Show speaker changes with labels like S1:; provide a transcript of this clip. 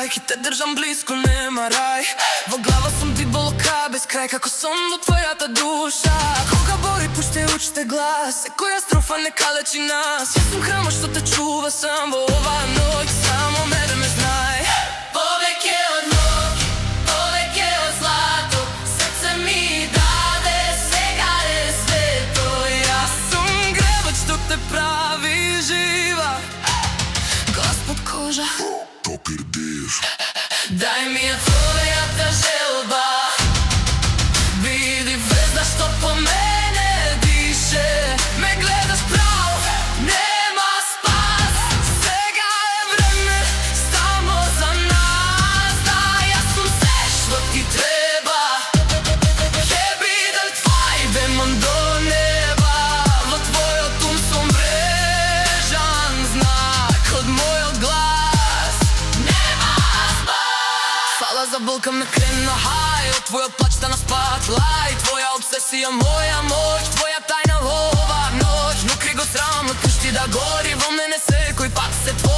S1: лајк и те држам близко, нема рај. Во глава сум ти болка без крај, како сон до твојата душа. Кога бори пуште учте глас, секоја строфа нека лечи нас. Јас сум храма што те чува сам во оваа ноќ, само мене ме знај. Повеќе од ноќ, повеќе од злато, срце ми даде, сега е свето. Јас сум гребач што те прави жива, глас под кожа, дај ми ја твојата желба. Биди звезда што по мене дише, ме гледаш право, нема спас. Сега е време само за нас, да, јас сум се што ти треба. Ќе бидам твој демон до неба, во твојот ум сум врежан знак од мојот глас. Фала за болка ме крена хај, од твојот плач на спатлајт. Твоја обсесија, моја моќ, твоја тајна во оваа ноќ. Но криго срамот пушти да гори во мене секој пат се твој.